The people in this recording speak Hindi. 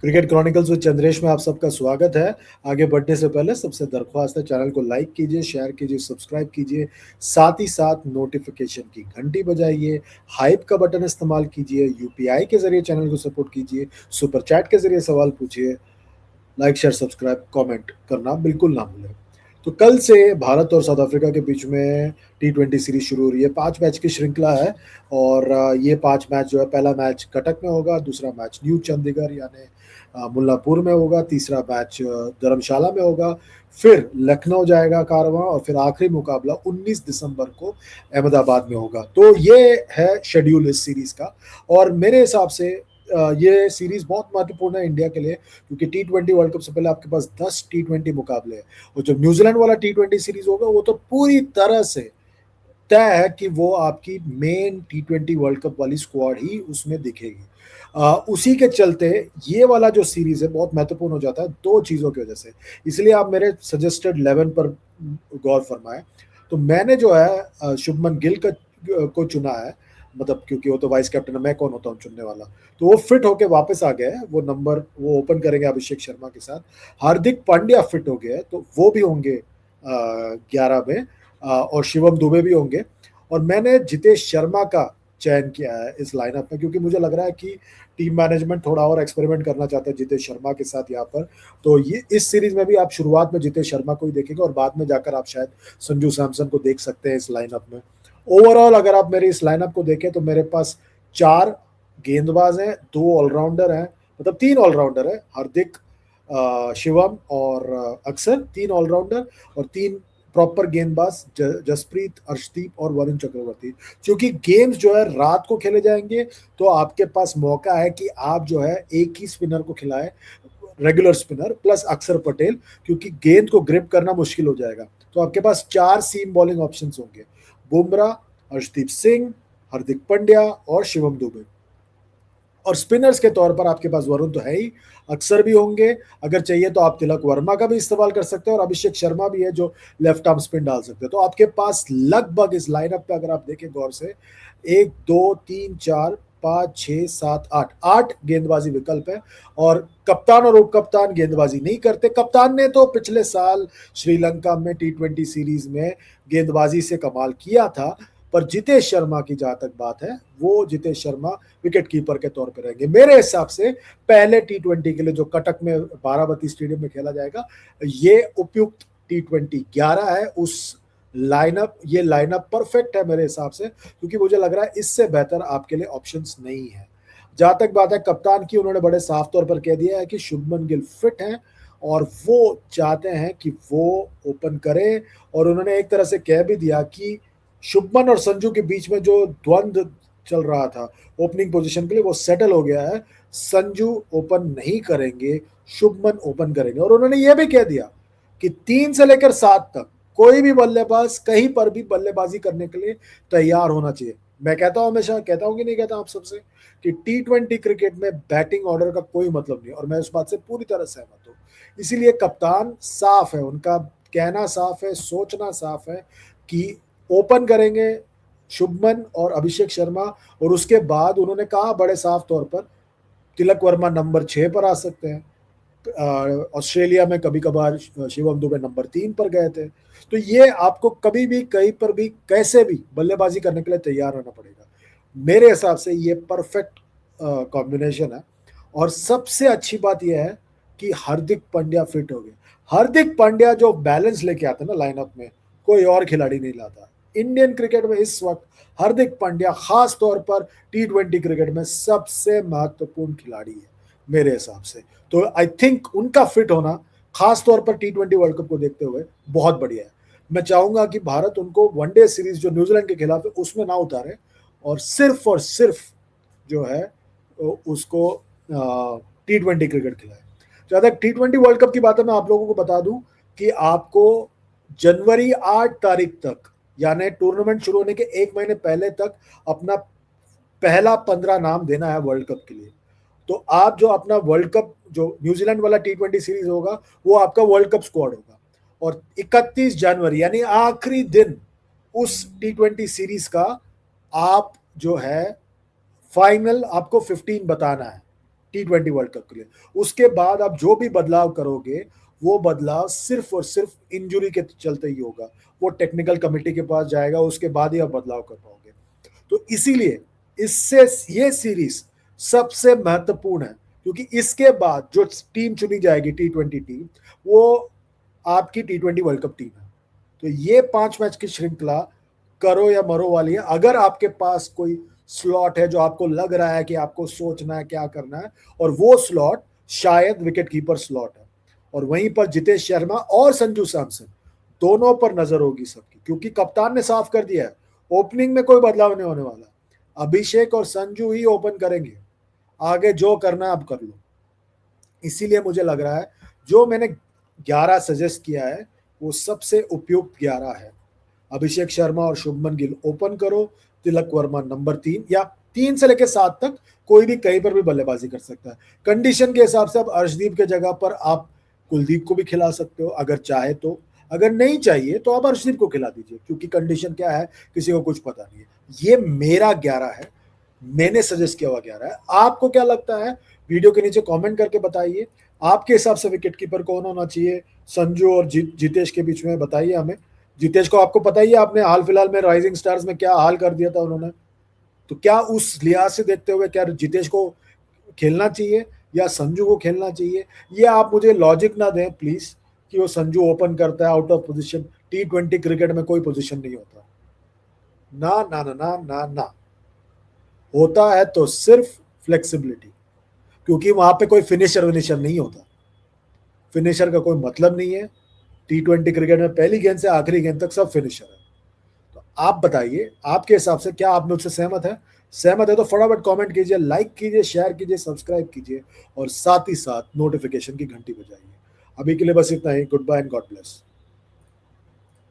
क्रिकेट क्रॉनिकल्स विद चंद्रेश में आप सबका स्वागत है। आगे बढ़ने से पहले सबसे दरख्वास्त है, चैनल को लाइक कीजिए, शेयर कीजिए, सब्सक्राइब कीजिए, साथ ही साथ नोटिफिकेशन की घंटी बजाइए, हाइप का बटन इस्तेमाल कीजिए, यूपीआई के जरिए चैनल को सपोर्ट कीजिए, सुपर चैट के जरिए सवाल पूछिए, लाइक शेयर सब्सक्राइब कमेंट करना बिल्कुल ना भूलें। तो कल से भारत और साउथ अफ्रीका के बीच में T20 सीरीज शुरू हो रही है। 5 मैच की श्रृंखला है और ये 5 मैच जो है, पहला मैच कटक में होगा, दूसरा मैच न्यू चंडीगढ़ यानी मुल्लापुर में होगा, तीसरा मैच धर्मशाला में होगा, फिर लखनऊ जाएगा कारवां और फिर आखिरी मुकाबला 19 दिसंबर को अहमदाबाद में होगा। तो ये है शेड्यूल इस सीरीज का और मेरे हिसाब से ये सीरीज बहुत महत्वपूर्ण है इंडिया के लिए, क्योंकि T20 वर्ल्ड कप से पहले आपके पास 10 T20 मुकाबले हैं और जो न्यूजीलैंड वाला T20 सीरीज होगा वो तो पूरी तरह से तय है कि वो आपकी मेन T20 वर्ल्ड कप वाली स्क्वाड ही उसमें दिखेगी। उसी के चलते ये वाला जो सीरीज है बहुत महत्वपूर्ण हो जाता है दो चीज़ों की वजह से। इसलिए आप मेरे सजेस्टेड 11 पर गौर फरमाएं। तो मैंने जो है शुभमन गिल को चुना है, मतलब क्योंकि वो तो वाइस कैप्टन है, मैं कौन होता हूँ चुनने वाला। तो वो फिट होके वापस आ गए हैं, वो ओपन करेंगे अभिषेक शर्मा के साथ। हार्दिक पांड्या फिट हो गए हैं, तो वो भी होंगे 11 में, और शिवम दुबे भी होंगे। और मैंने जितेश शर्मा का चयन किया है इस लाइनअप में, क्योंकि मुझे लग रहा है कि टीम मैनेजमेंट थोड़ा और एक्सपेरिमेंट करना चाहता है जितेश शर्मा के साथ यहाँ पर। तो ये इस सीरीज में भी आप शुरुआत में जितेश शर्मा को ही देखेंगे और बाद में जाकर आप शायद संजू सैमसन को देख सकते हैं इस लाइनअप में। ओवरऑल अगर आप मेरी इस लाइनअप को देखें तो मेरे पास 4 गेंदबाज हैं, 2 ऑलराउंडर हैं, मतलब 3 ऑलराउंडर है, हार्दिक, शिवम और अक्सर, 3 ऑलराउंडर और 3 प्रॉपर गेंदबाज, जसप्रीत, अर्शदीप और वरुण चक्रवर्ती। क्योंकि गेम्स जो है रात को खेले जाएंगे, तो आपके पास मौका है कि आप जो है एक ही स्पिनर को खिलाएं, रेगुलर स्पिनर प्लस अक्षर पटेल, क्योंकि गेंद को ग्रिप करना मुश्किल हो जाएगा। तो आपके पास 4 सीम बॉलिंग ऑप्शंस होंगे, बुमराह, हर्षदीप सिंह, हार्दिक पांड्या और शिवम दुबे। और स्पिनर्स के तौर पर आपके पास वरुण तो है ही, अक्सर भी होंगे, अगर चाहिए तो आप तिलक वर्मा का भी इस्तेमाल कर सकते हैं, और अभिषेक शर्मा भी है जो लेफ्ट आर्म स्पिन डाल सकते हैं। तो आपके पास लगभग इस लाइनअप पे अगर आप देखें गौर से, 1 2 3 4 5 6 7 8 गेंदबाजी विकल्प है। और कप्तान और उप कप्तान गेंदबाजी नहीं करते। कप्तान ने तो पिछले साल श्रीलंका में T20 सीरीज में गेंदबाजी से कमाल किया था, पर जितेश शर्मा की जहां तक बात है, वो जितेश शर्मा विकेट कीपर के तौर पर रहेंगे मेरे हिसाब से। पहले T20 के लिए जो कटक में बाराबती स्टेडियम में खेला जाएगा, ये उपयुक्त T20 11 है। ये लाइनअप परफेक्ट है मेरे हिसाब से, क्योंकि मुझे लग रहा है इससे बेहतर आपके लिए ऑप्शंस नहीं है। जहां तक बात है कप्तान की, उन्होंने बड़े साफ तौर पर कह दिया है कि शुभमन गिल फिट हैं और वो चाहते हैं कि वो ओपन करें। और उन्होंने एक तरह से कह भी दिया कि शुभमन और संजू के बीच में जो द्वंद्व चल रहा था ओपनिंग पोजीशन के लिए, वो सेटल हो गया है। संजू ओपन नहीं करेंगे, शुभमन ओपन करेंगे। और उन्होंने ये भी कह दिया कि 3 से लेकर 7 तक कोई भी बल्लेबाज कहीं पर भी बल्लेबाजी करने के लिए तैयार होना चाहिए। मैं कहता हूं, हमेशा कहता हूं कि नहीं कहता आप सबसे, कि T20 क्रिकेट में बैटिंग ऑर्डर का कोई मतलब नहीं, और मैं उस बात से पूरी तरह सहमत हूं। इसीलिए कप्तान साफ है, उनका कहना साफ है, सोचना साफ है कि ओपन करेंगे शुभमन और अभिषेक शर्मा। और उसके बाद उन्होंने कहा बड़े साफ तौर पर, तिलक वर्मा नंबर 6 पर आ सकते हैं। ऑस्ट्रेलिया में कभी कभार शिवम दुबे नंबर 3 पर गए थे। तो ये आपको कभी भी कहीं पर भी कैसे भी बल्लेबाजी करने के लिए तैयार रहना पड़ेगा। मेरे हिसाब से ये परफेक्ट कॉम्बिनेशन है। और सबसे अच्छी बात यह है कि हार्दिक पांड्या फिट हो गए। हार्दिक पांड्या जो बैलेंस लेके आता है ना लाइनअप में, कोई और खिलाड़ी नहीं लाता। इंडियन क्रिकेट में इस वक्त हार्दिक पांड्या खास तौर पर T20 क्रिकेट में सबसे महत्वपूर्ण खिलाड़ी है मेरे हिसाब से। तो आई थिंक उनका फिट होना खास तौर पर T20 वर्ल्ड कप को देखते हुए बहुत बढ़िया है। मैं चाहूंगा कि भारत उनको वनडे सीरीज जो न्यूजीलैंड के खिलाफ है उसमें ना उतारे, और सिर्फ जो है उसको T20 क्रिकेट खिलाए। जहां तक T20 वर्ल्ड कप की बात है, मैं आप लोगों को बता दूं कि आपको जनवरी 8 तारीख तक, यानी टूर्नामेंट शुरू होने के 1 महीने पहले तक, अपना पहला 15 नाम देना है वर्ल्ड कप के लिए। तो आप जो अपना वर्ल्ड कप, जो न्यूजीलैंड वाला T20 सीरीज होगा, वो आपका वर्ल्ड कप स्क्वाड होगा। और 31 जनवरी यानी आखिरी दिन उस T20 सीरीज का, आप जो है फाइनल आपको 15 बताना है। T20 वर्ल्ड कप के लिए। उसके बाद आप जो भी बदलाव करोगे वो बदलाव सिर्फ और सिर्फ इंजुरी के चलते ही होगा, वो टेक्निकल कमेटी के पास जाएगा, उसके बाद ही आप बदलाव कर पाओगे। तो इसीलिए इससे ये सीरीज सबसे महत्वपूर्ण है, क्योंकि इसके बाद जो टीम चुनी जाएगी T20 टीम, वो आपकी T20 वर्ल्ड कप टीम है। तो ये 5 मैच की श्रृंखला करो या मरो वाली है। अगर आपके पास कोई स्लॉट है जो आपको लग रहा है कि आपको सोचना है क्या करना है, और वो स्लॉट शायद विकेट कीपर स्लॉट है, और वहीं पर जितेश शर्मा और संजू सैमसन दोनों पर नजर होगी सबकी, क्योंकि कप्तान ने साफ कर दिया है ओपनिंग में कोई बदलाव नहीं होने वाला, अभिषेक और संजू ही ओपन करेंगे, आगे जो करना है आप कर लो। इसीलिए मुझे लग रहा है जो मैंने 11 सजेस्ट किया है वो सबसे उपयुक्त 11 है। अभिषेक शर्मा और शुभमन गिल ओपन करो, तिलक वर्मा नंबर 3 या 3 से लेकर 7 तक कोई भी कहीं पर भी बल्लेबाजी कर सकता है। कंडीशन के हिसाब से आप अर्शदीप के जगह पर आप कुलदीप को भी खिला सकते हो अगर चाहे तो, अगर नहीं चाहिए तो आप अर्शदीप को खिला दीजिए, क्योंकि कंडीशन क्या है किसी को कुछ पता नहीं है। ये मेरा 11 है, मैंने सजेस्ट किया हुआ 11 है। आपको क्या लगता है वीडियो के नीचे कमेंट करके बताइए, आपके हिसाब से विकेट कीपर कौन होना चाहिए संजू और जितेश के बीच में, बताइए हमें। जितेश को आपको पता ही है, आपने हाल फिलहाल में राइजिंग स्टार्स में क्या हाल कर दिया था उन्होंने, तो क्या उस लिहाज से देखते हुए क्या जितेश को खेलना चाहिए या संजू को खेलना चाहिए? ये आप मुझे लॉजिक ना दें प्लीज कि वो संजू ओपन करता है out of position. T20 cricket में कोई पोजीशन नहीं होता, ना ना ना ना ना ना, होता है तो सिर्फ फ्लेक्सिबिलिटी, क्योंकि वहां पे कोई फिनिशर विनिशर नहीं होता, फिनिशर का कोई मतलब नहीं है। T20 क्रिकेट में पहली गेंद से आखिरी गेंद तक सब फिनिशर है। तो आप बताइए आपके हिसाब से क्या आप मुझसे सहमत है? सहमत है तो फटाफट कमेंट कीजिए, लाइक कीजिए, शेयर कीजिए, सब्सक्राइब कीजिए, और साथ ही साथ नोटिफिकेशन की घंटी बजाइए। अभी के लिए बस इतना ही। Good bye and God bless.